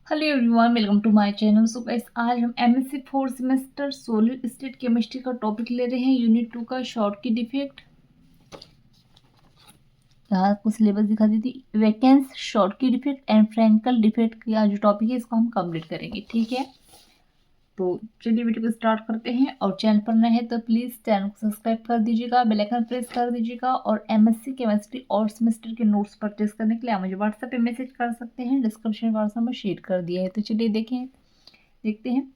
Hello everyone, welcome to my channel. So guys, आज हम MSc 4 semester solid state chemistry का topic ले रहे हैं, यूनिट 2 का शॉर्टकी डिफेक्ट। यहाँ आपको सिलेबस दिखा दी थी। Vacancies, Schottky defect and Frenkel defect का जो टॉपिक है इसको हम कंप्लीट करेंगे, ठीक है। तो चलिए वीडियो को स्टार्ट करते हैं। और चैनल पर नए हैं तो प्लीज़ चैनल को सब्सक्राइब कर दीजिएगा, बेल आइकन प्रेस कर दीजिएगा। और एमएससी केमिस्ट्री और सेमेस्टर के नोट्स परचेज करने के लिए आप मुझे व्हाट्सएप पे मैसेज कर सकते हैं, डिस्क्रिप्शन बॉक्स में शेयर कर दिया है। तो चलिए देखते हैं।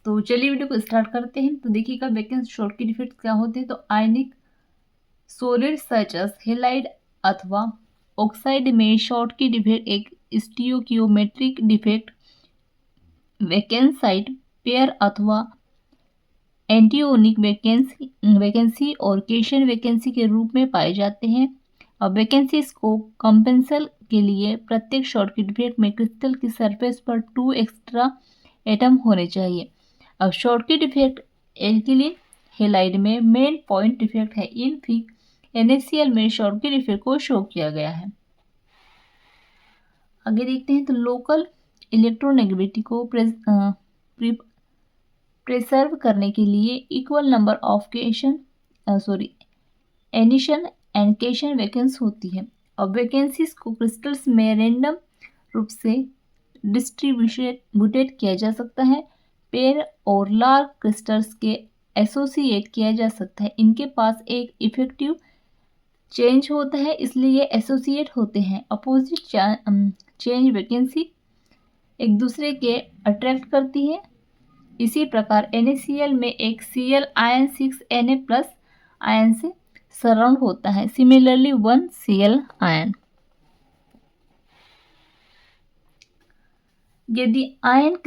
तो चलिए वीडियो को स्टार्ट करते हैं। तो देखिएगा वैकेंस शॉर्टकी डिफेक्ट क्या होते हैं। तो ionic solid such as halide अथवा ऑक्साइड में शॉर्टकी डिफेक्ट एक stoichiometric defect vacancy site pair अथवा एंटीओनिक वैकेंसी और केशन वैकेंसी के रूप में पाए जाते हैं। अब वैकेंसीज को कंपेंसल के लिए प्रत्येक शॉर्टकी डिफेक्ट में क्रिस्टल की सरफेस पर 2 एक्स्ट्रा एटम होने चाहिए। अब शॉर्टकी डिफेक्ट एल्किली हेलाइड में मेन पॉइंट डिफेक्ट है। इन फिग NaCl में शॉर्टकी डिफेक्ट को शो किया गया है। आगे देखते हैं। तो लोकल इलेक्ट्रोनेगेटिविटी को प्रिजर्व करने के लिए इक्वल नंबर ऑफ एनिशन एंड केशन वैकेंस होती है। अब वैकेंसीज को क्रिस्टल्स में रेंडम रूप से डिस्ट्रीब्यूटेड किया जा सकता है। पेयर और लार्ज क्रिस्टल्स के एसोसिएट किया जा सकता है। इनके पास एक इफेक्टिव चेंज होता है, इसलिए ये एसोसिएट होते हैं। अपोजिट चेंज वैकेंसी एक दूसरे के अट्रैक्ट करती है। इसी प्रकार NaCl में एक Cl ion 6Na plus ion से सराउंड होता है। Similarly 1 Cl ion. यदि आयनिक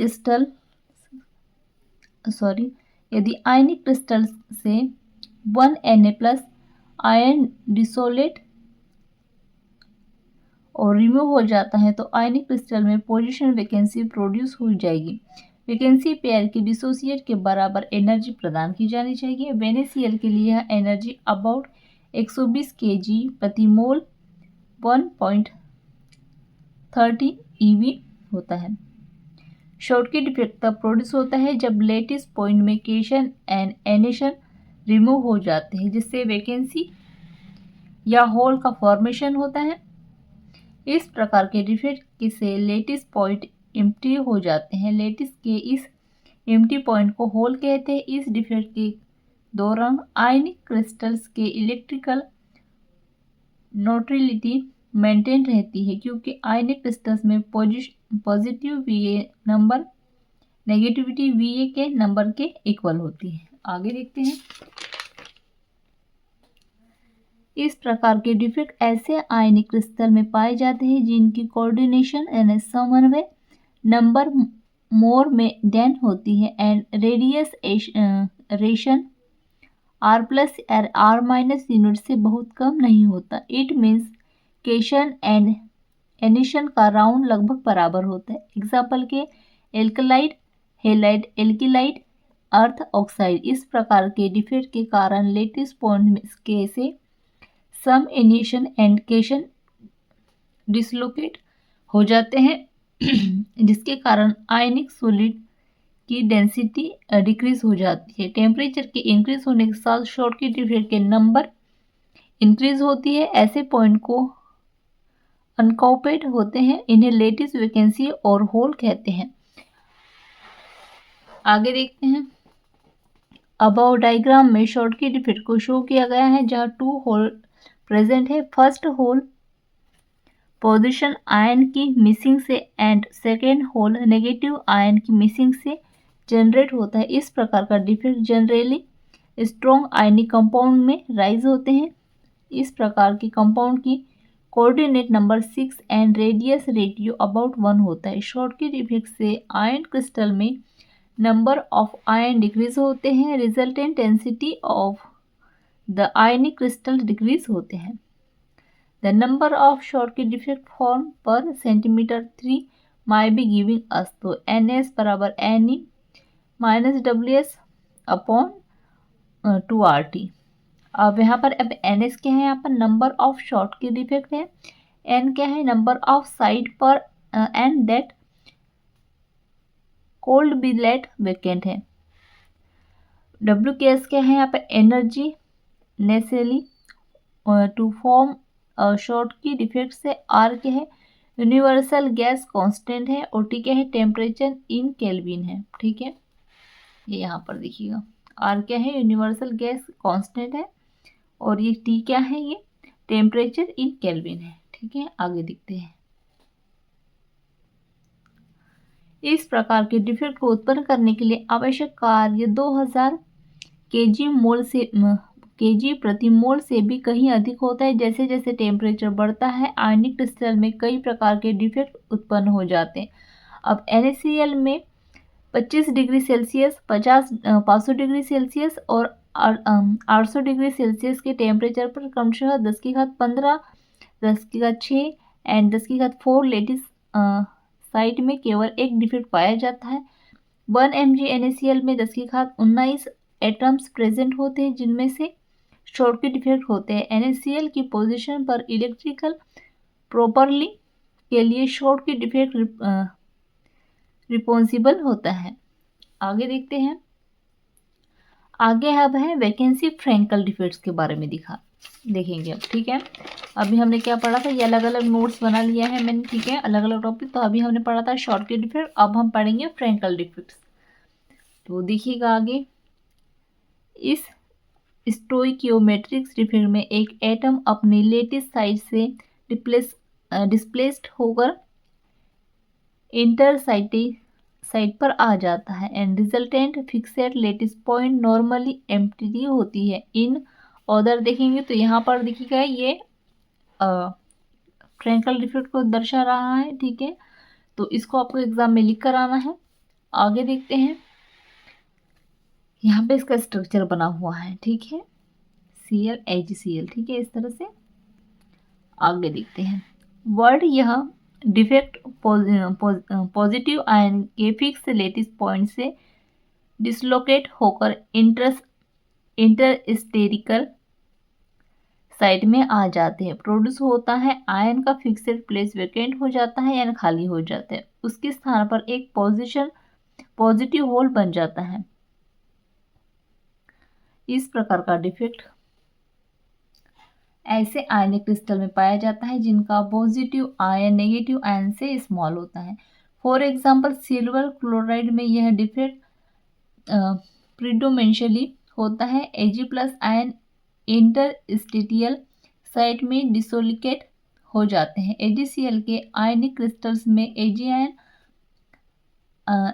क्रिस्टल से 1 Na प्लस आयन डिसोलेट और रिमूव हो जाता है तो आयनिक क्रिस्टल में पोजीशन वैकेंसी प्रोड्यूस हो जाएगी। वैकेंसी पेयर के डिसोसिएट के बराबर एनर्जी प्रदान की जानी चाहिए। NaCl के लिए यह एनर्जी अबाउट 120 kg प्रति मोल 1.30 eV होता है। शॉर्टकी डिफेक्ट तब प्रोड्यूस होता है जब लेटिस पॉइंट में केशन एंड एनेशन रिमूव हो जाते हैं, जिससे वैकेंसी या होल का फॉर्मेशन होता है। इस प्रकार के डिफेक्ट से लेटिस पॉइंट एम्प्टी हो जाते हैं। लेटिस के इस एम्प्टी पॉइंट को होल कहते हैं। इस डिफेक्ट के दौरान आयनिक क्रिस्टल्स के इलेक्ट्रिकल न्यूट्रलिटी मेंटेन रहती है, क्योंकि आयनिक क्रिस्टल्स में positive Va number negativity Va के नंबर के इक्वल होती है। आगे देखते हैं। इस प्रकार के डिफेक्ट ऐसे आयनिक क्रिस्टल में पाए जाते हैं जिनकी कोऑर्डिनेशन यानी समन्वय नंबर मोर में देन होती है and radius ration R+R- unit से बहुत कम नहीं होता। इट मीन्स केशन एंड एनिशन का राउंड लगभग बराबर होता है। एग्जाम्पल के एल्कलाइड, हेलाइड, एल्किलाइड, अर्थ ऑक्साइड। इस प्रकार के डिफेक्ट के कारण लेटिस पॉइंट के से सम एनिशन एंड केशन डिसलोकेट हो जाते हैं, जिसके कारण आयनिक सॉलिड की डेंसिटी डिक्रीज हो जाती है। टेम्परेचर के इंक्रीज होने के साथ शॉर्टकी डिफेक्ट के नंबर इंक्रीज होती है। ऐसे पॉइंट को अनकॉपेड होते हैं। इन्हें लेटिस वैकेंसी और होल कहते हैं। आगे देखते हैं। अबव डायग्राम में शॉर्टकी डिफेक्ट को शो किया गया है, जहां 2 होल प्रेजेंट है। फर्स्ट होल पोजीशन आयन की मिसिंग से and second hole negative ion की मिसिंग से जनरेट होता है। इस प्रकार का defect generally strong ionic compound में राइज होते हैं। इस प्रकार के कंपाउंड की coordinate number 6 and radius ratio about 1 होता है। शॉर्टकी डिफेक्ट से आयन क्रिस्टल में नंबर ऑफ आयन डिक्रीज होते हैं। Resultant density of the ionic crystal decrease होते हैं। The number of Schottky defect form per centimetre 3 may be giving us. तो NS बराबर Ne minus WS upon 2RT। अब यहाँ पर अब NS क्या है, यहाँ पर नंबर ऑफ शॉर्टकी डिफेक्ट है। N क्या है, नंबर ऑफ साइड पर and that could be left vacant है। WKS क्या है यहाँ पे, energy necessary to form Schottky defect से। R क्या है, यूनिवर्सल गैस कांस्टेंट है। और T क्या है, टेम्परेचर इन केल्विन है। ठीक है, ये यहाँ पर देखिएगा, R क्या है, यूनिवर्सल गैस कांस्टेंट है, और ये T क्या है, ये टेम्परेचर इन केल्विन है। ठीक है, आगे देखते हैं। इस प्रकार के डिफेक्ट को उत्पन्न करने के लिए आवश्यक कार्य 2000 केजी प्रति मोल से भी कहीं अधिक होता है। जैसे जैसे टेम्परेचर बढ़ता है, आयनिक क्रिस्टल में कई प्रकार के डिफेक्ट उत्पन्न हो जाते हैं। अब NaCl में 25 डिग्री सेल्सियस, 500 डिग्री सेल्सियस और 800 डिग्री सेल्सियस के टेम्परेचर पर क्रमशः 10⁻15, 10⁻6 एंड 10⁻4 लेटिस साइट में केवल एक डिफेक्ट पाया जाता है। 1 mg NaCl में 10⁻19 एटम्स प्रेजेंट होते हैं, जिनमें से शॉर्टकी डिफेक्ट होते हैं। NaCl की पोजीशन पर इलेक्ट्रिकल प्रॉपर्ली के लिए शॉर्टकी डिफेक्ट रिस्पॉन्सिबल होता है। आगे देखते हैं। आगे अब है वैकेंसी फ्रैंकल डिफेक्ट्स के बारे में देखेंगे अब। ठीक है, अभी हमने क्या पढ़ा था, ये अलग अलग नोट्स बना लिया है मैंने। ठीक है, अलग अलग टॉपिक। तो अभी हमने पढ़ा था शॉर्टकी डिफेक्ट, अब हम पढ़ेंगे फ्रैंकल डिफेक्ट्स। तो देखिएगा आगे, इस स्टोइकियोमेट्रिक डिफेक्ट में एक एटम अपनी लेटिस साइड से डिस्प्लेस्ड होकर इंटर साइड पर आ जाता है and resultant fixed lattice point normally empty होती है। इन ऑर्डर देखेंगे तो यहाँ पर देखिएगा ये फ्रैंकल डिफेक्ट को दर्शा रहा है। ठीक है, तो इसको आपको एग्जाम में लिख कर आना है। आगे देखते हैं, यहाँ पे इसका स्ट्रक्चर बना हुआ है। ठीक है, Cl HCl। ठीक है, इस तरह से। आगे देखते हैं वर्ड, यह डिफेक्ट पॉजिटिव आयन के फिक्स लेटिस पॉइंट से डिसलोकेट होकर इंटरस्टेरिकल साइड में आ जाते हैं। प्रोड्यूस होता है, आयन का फिक्सेड प्लेस वैकेंट हो जाता है यानी खाली हो जाता है। उसके स्थान पर एक पॉजिटिव होल बन जाता है। इस प्रकार का डिफेक्ट ऐसे आयनिक क्रिस्टल में पाया जाता है जिनका पॉजिटिव आयन नेगेटिव आयन से स्मॉल होता है। फॉर एग्जांपल, सिल्वर क्लोराइड में यह डिफेक्ट प्रीडोमिनेंशियली होता है। Ag+ आयन इंटरस्टिशियल साइट में डिसोलिकेट हो जाते हैं। AgCl के आयनिक क्रिस्टल्स में Ag ion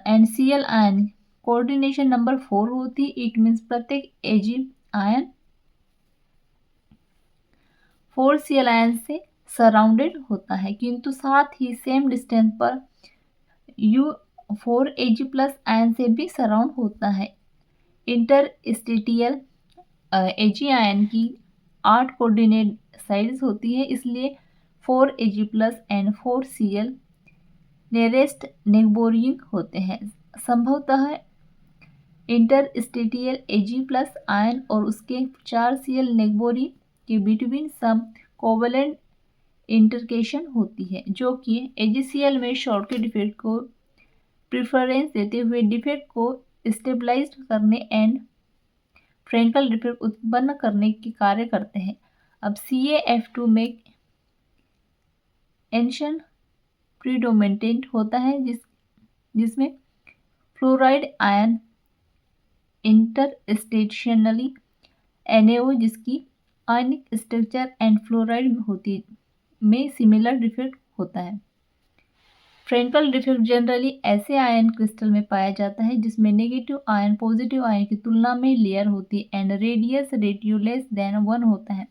and Cl ion coordination number 4 होती है। इट मीन्स प्रत्येक Ag आयन 4 Cl आयन से सराउंडेड होता है, किंतु साथ ही सेम डिस्टेंस पर U4 Ag+ आयन से भी सराउंड होता है। इंटरस्टिशियल Ag आयन की 8 कोऑर्डिनेट साइड्स होती है, इसलिए 4 Ag+ एंड 4 Cl नियरेस्ट नेबोरिंग होते हैं। संभवतः इंटरस्टिशियल Ag+ आयन और उसके 4 Cl नेबोरिंग के बिटवीन सम कोवलेंट इंटरकेशन होती है, जो कि AgCl में शॉर्टकी डिफेक्ट को प्रेफरेंस देते हुए डिफेक्ट को स्टेबलाइज करने एंड फ्रैंकल डिफेक्ट उत्पन्न करने के कार्य करते हैं। अब CaF2 में एंशन प्रीडोमिनेंट होता है, जिसमें फ्लोराइड आयन इंटरस्टेशनली NaO, जिसकी आयनिक स्ट्रक्चर एंड फ्लोराइड में सिमिलर डिफेक्ट होता है। फ्रैंकल डिफेक्ट जनरली ऐसे आयन क्रिस्टल में पाया जाता है जिसमें नेगेटिव आयन पॉजिटिव आयन की तुलना में लेयर होती है and radius radio less than 1 होता है।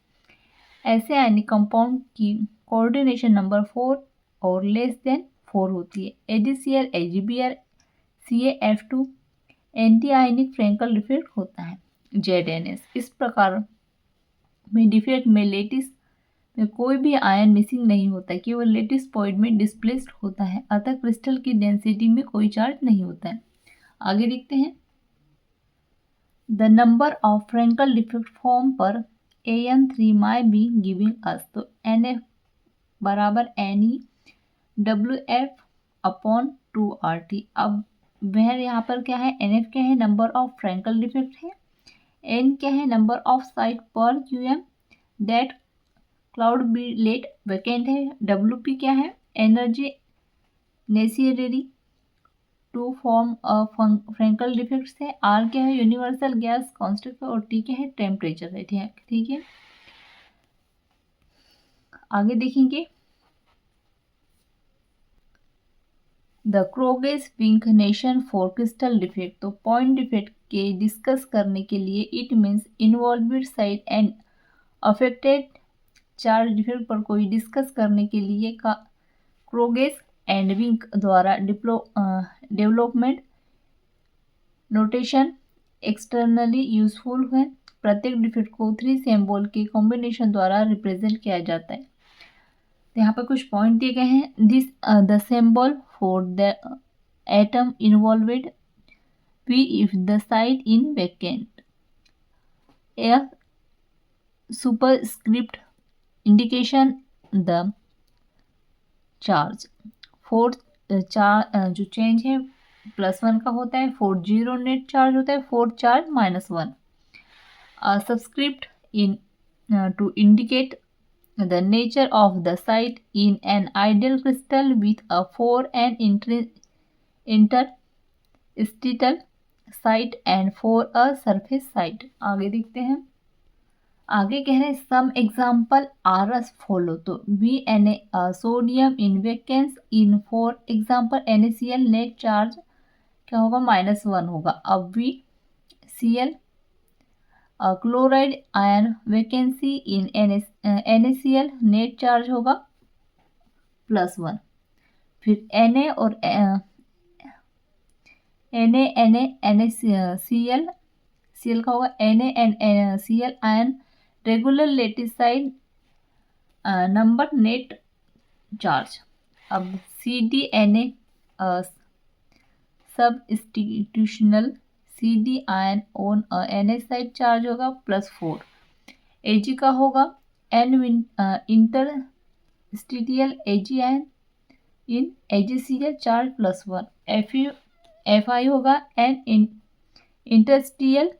ऐसे आयनिक कंपाउंड की कोऑर्डिनेशन नंबर 4 और लेस देन 4 होती है। AgCl AgBr CaF2 एंटी आयनिक फ्रैंकल डिफेक्ट होता है। ZNS, इस प्रकार में डिफेक्ट में लेटिस में कोई भी आयन मिसिंग नहीं होता, केवल लेटिस पॉइंट में डिस्प्लेस्ड होता है, अतः क्रिस्टल की डेंसिटी में कोई चार्ज नहीं होता है। आगे देखते हैं, the number of Frenkel defect form पर Am3 my be giving us. तो NF बराबर Ne WF/2RT। अब वह यहाँ पर क्या है, NF क्या है, नंबर ऑफ फ्रैंकल डिफेक्ट है, N क्या है, नंबर ऑफ साइट पर QM that could be left vacant है, WP क्या है, energy necessary to form Frenkel defects है, R क्या है, यूनिवर्सल गैस कांस्टेंट, और T क्या है, टेम्परेचर है। ठीक है, आगे देखेंगे। द क्रोगेस विंकनेशन फॉर क्रिस्टल डिफेक्ट, तो पॉइंट डिफेक्ट के डिस्कस करने के लिए it means involve site and affected charge defect पर कोई डिस्कस करने के लिए का क्रोगेस एंड विंक द्वारा डेवलपमेंट नोटेशन एक्सटर्नली यूजफुल है। प्रत्येक डिफेक्ट को 3 सिंबल के कॉम्बिनेशन द्वारा रिप्रेजेंट किया जाता है। तो यहाँ पर कुछ पॉइंट दिए गए हैं। This the symbol for the atom involved P if the site in vacant, a superscript indication the charge, fourth जो चेंज है +1 का होता है, 4 जीरो नेट चार्ज होता है, 4 charge -1, subscript in to indicate the nature of the site in an ideal crystal with a 4 and interstitial site and for a surface site। आगे देखते हैं। आगे कह रहे हैं some example are as follow, तो VNA sodium in vacancy in for example NaCl net charge क्या होगा, -1 होगा। अब VCl chloride ion vacancy in NaCl net charge होगा +1। फिर Na और NaCl का होगा NaCl ion regular lattice site number net charge. अब CdNa substitutional CD ion on Na site charge होगा +4। Ag का होगा N interstitial Ag ion in AgCl charge +1। Fi होगा N interstitial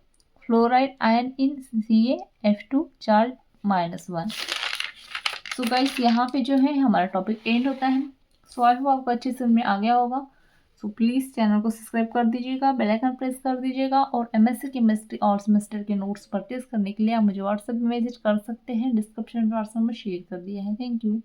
fluoride ion in CaF2 charge -1। So guys यहाँ पे जो है हमारा टॉपिक एंड होता है। सो आई होप आपको अच्छे से में आ गया होगा। सो प्लीज़ चैनल को सब्सक्राइब कर दीजिएगा, बेल आइकन प्रेस कर दीजिएगा, और MSc केमिस्ट्री और सेमेस्टर के नोट्स परचेज करने के लिए आप मुझे व्हाट्सएप में मैसेज कर सकते हैं, डिस्क्रिप्शन में व्हाट्सएप में शेयर कर दिया है। Thank you.